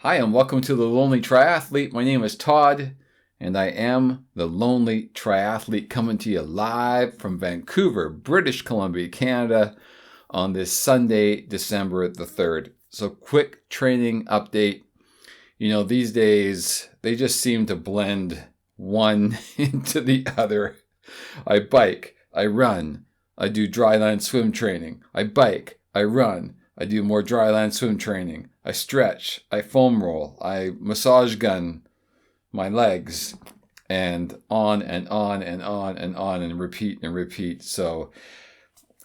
Hi, and welcome to The Lonely Triathlete. My name is Todd, and I am The Lonely Triathlete, coming to you live from Vancouver, British Columbia, Canada, on this Sunday, December the 3rd. So, quick training update. You know, these days, they just seem to blend one into the other. I bike, I run, I do dryland swim training. I bike, I run, I do more dryland swim training. I stretch, I foam roll, I massage gun my legs, and on and on and on and on and repeat and repeat. So,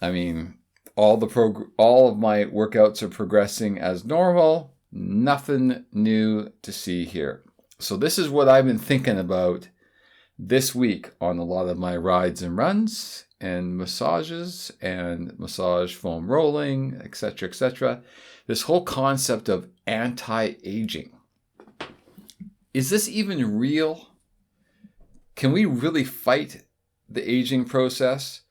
I mean, all of my workouts are progressing as normal. Nothing new to see here. So this is what I've been thinking about this week on a lot of my rides and runs and massages and massage foam rolling, etc., etc. This whole concept of anti-aging. Is this even real? Can we really fight the aging process?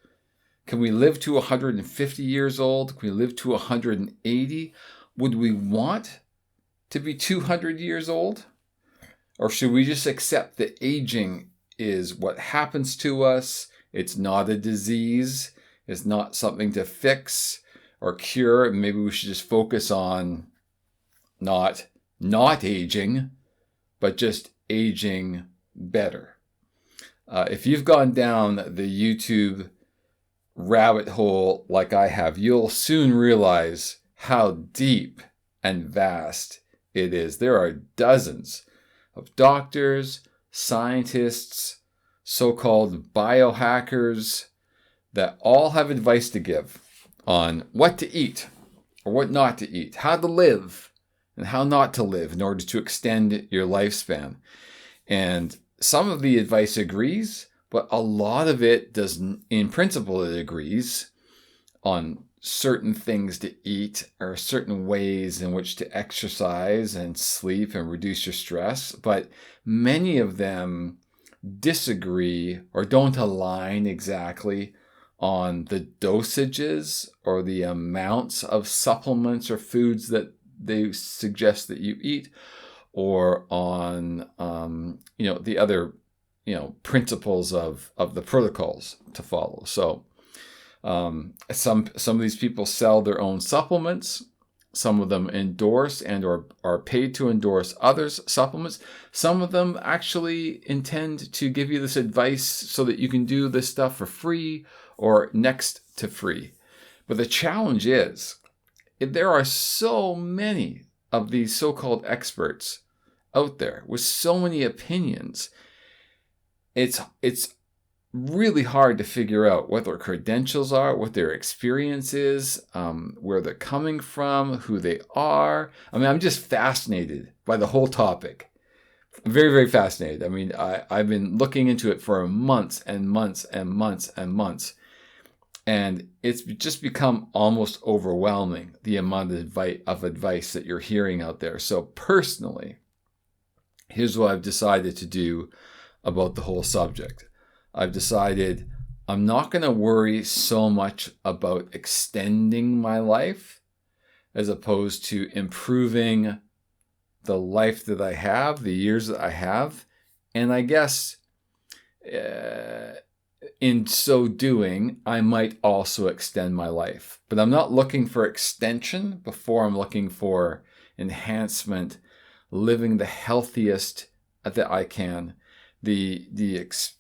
Can we live to 150 years old? Can we live to 180? Would we want to be 200 years old? Or should we just accept that aging is what happens to us? It's not a disease. It's not something to fix or cure. Maybe we should just focus on not aging, but just aging better. If you've gone down the YouTube rabbit hole like I have, you'll soon realize how deep and vast it is. There are dozens of doctors, scientists, so-called biohackers that all have advice to give on what to eat or what not to eat, how to live and how not to live in order to extend your lifespan. And some of the advice agrees, but a lot of it doesn't. In principle, it agrees on certain things to eat or certain ways in which to exercise and sleep and reduce your stress. But many of them disagree or don't align exactly on the dosages or the amounts of supplements or foods that they suggest that you eat, or on the other principles of the protocols to follow. So some of these people sell their own supplements. Some of them endorse and or are paid to endorse others' supplements. Some of them actually intend to give you this advice so that you can do this stuff for free or next to free. But the challenge is, there are so many of these so-called experts out there with so many opinions. It's really hard to figure out what their credentials are, what their experience is, where they're coming from, who they are. I mean, I'm just fascinated by the whole topic. Very, very fascinated. I mean, I've been looking into it for months and months and months and months. And it's just become almost overwhelming, the amount of advice that you're hearing out there. So personally, here's what I've decided to do about the whole subject. I've decided I'm not going to worry so much about extending my life as opposed to improving the life that I have, the years that I have. And I guess in so doing, I might also extend my life. But I'm not looking for extension before I'm looking for enhancement, living the healthiest that I can. The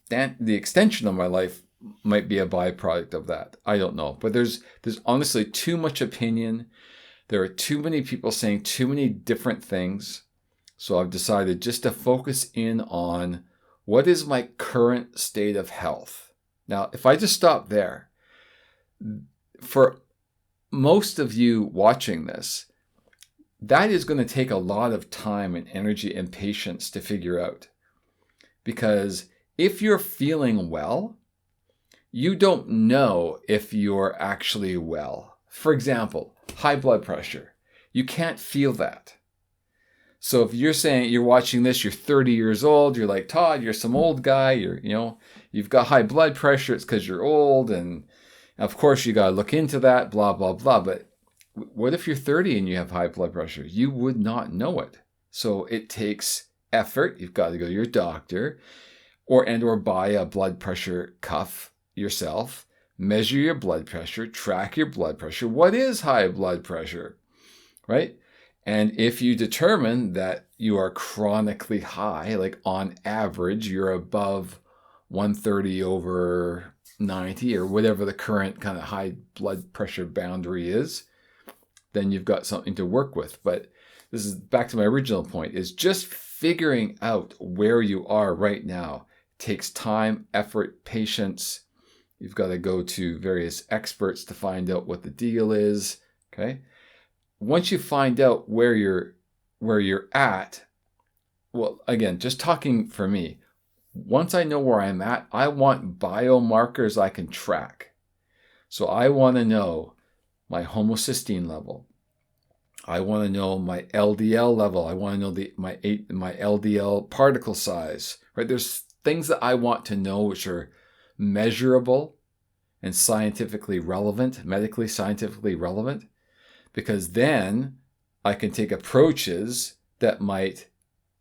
extension of my life might be a byproduct of that. I don't know. But there's honestly too much opinion. There are too many people saying too many different things. So I've decided just to focus in on what is my current state of health. Now, if I just stop there, for most of you watching this, that is going to take a lot of time and energy and patience to figure out. Because if you're feeling well, you don't know if you're actually well. For example, high blood pressure. You can't feel that. So if you're saying you're watching this, you're 30 years old, you're like, Todd, you're some old guy, you've got high blood pressure, it's because you're old, and of course you got to look into that, blah, blah, blah. But what if you're 30 and you have high blood pressure? You would not know it. So it takes effort. You've got to go to your doctor or buy a blood pressure cuff yourself, measure your blood pressure, track your blood pressure. What is high blood pressure, right? And if you determine that you are chronically high, like on average, you're above 130 over 90 or whatever the current kind of high blood pressure boundary is, then you've got something to work with. But this is back to my original point, is just figuring out where you are right now. It takes time, effort, patience. You've got to go to various experts to find out what the deal is, okay? Once you find out where you're at, well, again, just talking for me, once I know where I'm at, I want biomarkers I can track. So I want to know my homocysteine level. I want to know my LDL level. I want to know my LDL particle size, right? There's things that I want to know which are measurable and scientifically relevant, medically scientifically relevant, because then I can take approaches that might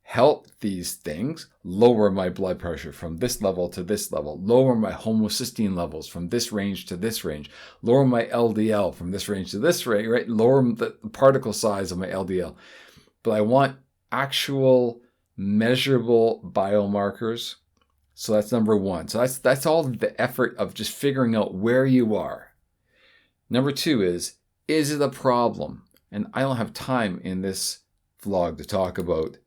help these things lower my blood pressure from this level to this level, lower my homocysteine levels from this range to this range, lower my LDL from this range to this range, right? Lower the particle size of my LDL. But I want actual measurable biomarkers. So that's number one. So that's all the effort of just figuring out where you are. Number two is it a problem? And I don't have time in this vlog to talk about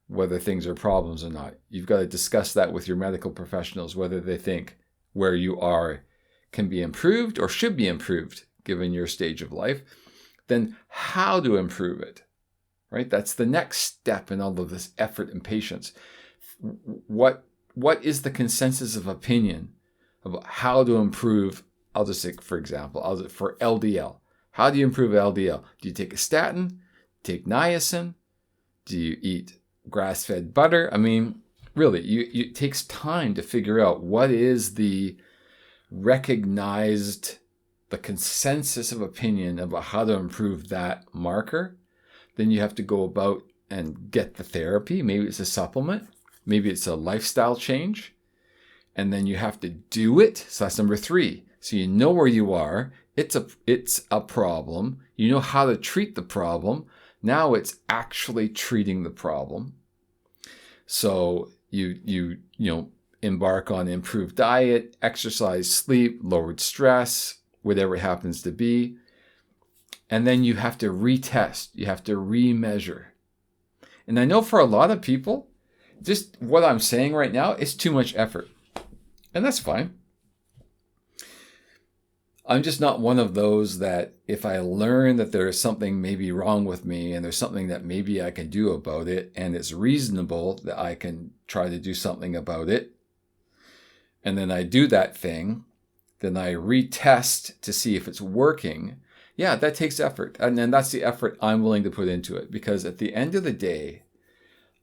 whether things are problems or not. You've got to discuss that with your medical professionals, whether they think where you are can be improved or should be improved given your stage of life. Then how to improve it, right? That's the next step in all of this effort and patience. What is the consensus of opinion about how to improve? I'll just say, for example, for LDL. How do you improve LDL? Do you take a statin? Take niacin? Do you eat grass-fed butter? I mean, really, it takes time to figure out what is the recognized, the consensus of opinion about how to improve that marker. Then you have to go about and get the therapy. Maybe it's a supplement. Maybe it's a lifestyle change. And then you have to do it. So that's number three. So you know where you are. It's a problem. You know how to treat the problem. Now it's actually treating the problem. So you embark on improved diet, exercise, sleep, lowered stress, whatever it happens to be. And then you have to retest. You have to remeasure. And I know for a lot of people, just what I'm saying right now is too much effort. And that's fine. I'm just not one of those that if I learn that there is something maybe wrong with me and there's something that maybe I can do about it and it's reasonable that I can try to do something about it, and then I do that thing, then I retest to see if it's working. Yeah, that takes effort. And then that's the effort I'm willing to put into it, because at the end of the day,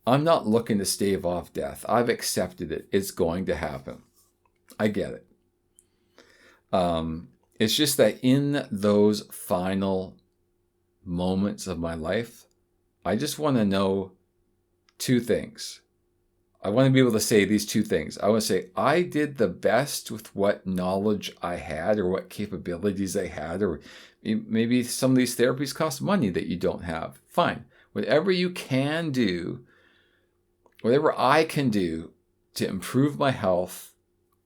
I'm not looking to stave off death. I've accepted it. It's going to happen. I get it. It's just that in those final moments of my life, I just want to know two things. I want to be able to say these two things. I want to say I did the best with what knowledge I had or what capabilities I had, or maybe some of these therapies cost money that you don't have. Fine. Whatever you can do, whatever I can do to improve my health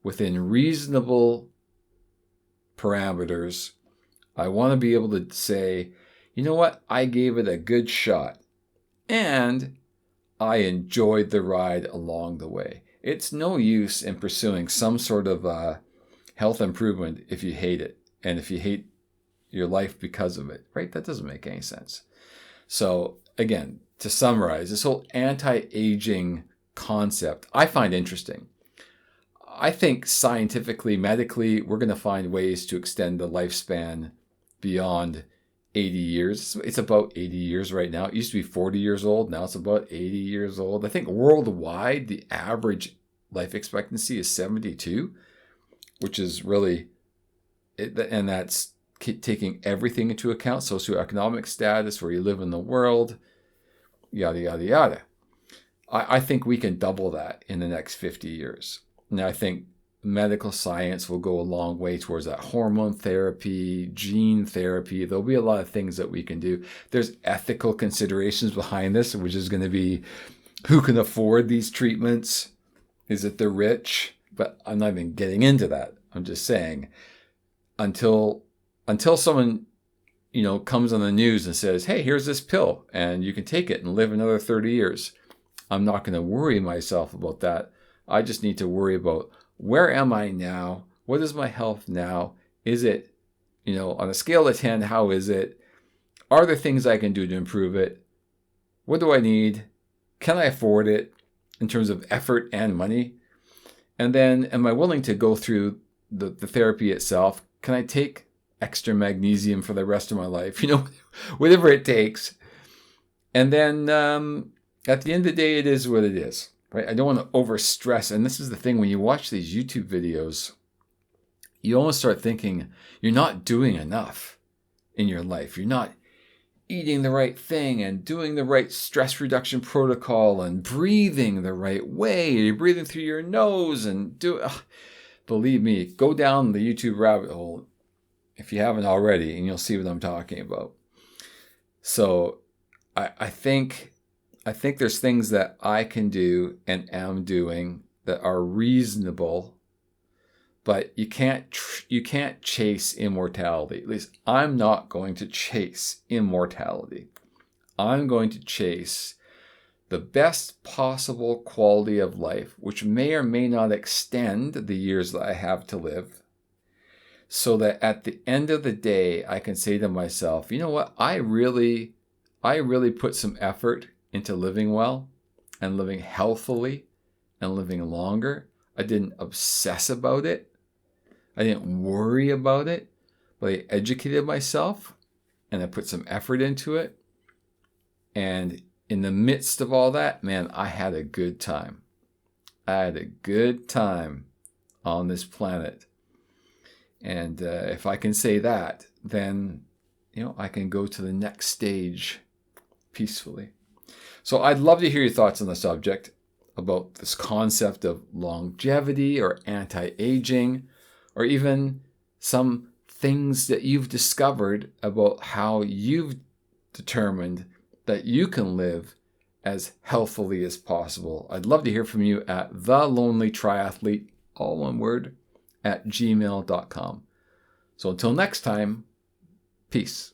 within reasonable parameters, I want to be able to say, you know what? I gave it a good shot and I enjoyed the ride along the way. It's no use in pursuing some sort of health improvement if you hate it and if you hate your life because of it, right? That doesn't make any sense. So again, to summarize, this whole anti-aging concept I find interesting. I think scientifically, medically, we're going to find ways to extend the lifespan beyond 80 years. It's about 80 years right now. It used to be 40 years old. Now it's about 80 years old. I think worldwide, the average life expectancy is 72, which is really, and that's taking everything into account, socioeconomic status, where you live in the world, yada, yada, yada. I think we can double that in the next 50 years. And I think medical science will go a long way towards that. Hormone therapy, gene therapy, there'll be a lot of things that we can do. There's ethical considerations behind this, which is going to be who can afford these treatments? Is it the rich? But I'm not even getting into that. I'm just saying, until someone, comes on the news and says, hey, here's this pill and you can take it and live another 30 years. I'm not going to worry myself about that. I just need to worry about, where am I now? What is my health now? Is it, on a scale of 10, how is it? Are there things I can do to improve it? What do I need? Can I afford it in terms of effort and money? And then, am I willing to go through the therapy itself? Can I take extra magnesium for the rest of my life? Whatever it takes. And then at the end of the day, it is what it is, right? I don't want to overstress. And this is the thing, when you watch these YouTube videos, you almost start thinking you're not doing enough in your life. You're not eating the right thing and doing the right stress reduction protocol and breathing the right way. You're breathing through your nose and believe me, go down the YouTube rabbit hole if you haven't already, and you'll see what I'm talking about. So I think there's things that I can do and am doing that are reasonable, but you can't chase immortality. At least I'm not going to chase immortality. I'm going to chase the best possible quality of life, which may or may not extend the years that I have to live, so that at the end of the day, I can say to myself, you know what? I really put some effort into living well and living healthily and living longer. I didn't obsess about it. I didn't worry about it, but I educated myself and I put some effort into it. And in the midst of all that, man, I had a good time. I had a good time on this planet. And if I can say that, then, I can go to the next stage peacefully. So I'd love to hear your thoughts on the subject about this concept of longevity or anti-aging, or even some things that you've discovered about how you've determined that you can live as healthily as possible. I'd love to hear from you at thelonelytriathlete, all one word, @gmail.com. So until next time, peace.